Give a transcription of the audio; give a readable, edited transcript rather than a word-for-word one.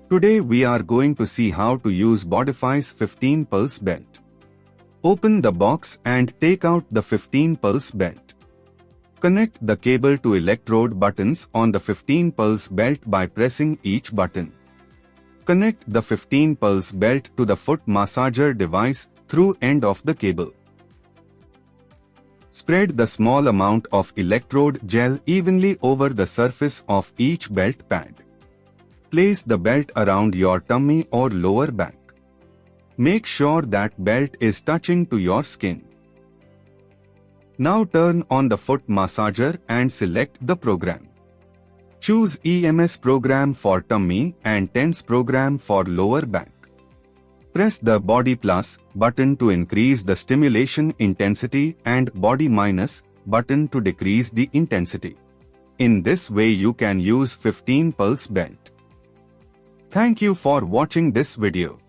Today we are going to see how to use Bodify's 15 pulse belt. Open the box and take out the 15 pulse belt. Connect the cable to electrode buttons on the 15 pulse belt by pressing each button. Connect the 15 pulse belt to the foot massager device through end of the cable. Spread the small amount of electrode gel evenly over the surface of each belt pad. Place the belt around your tummy or lower back. Make sure that belt is touching to your skin. Now turn on the foot massager and select the program. Choose EMS program for tummy and TENS program for lower back. Press the body plus button to increase the stimulation intensity and body minus button to decrease the intensity. In this way you can use 15 pulse belt. Thank you for watching this video.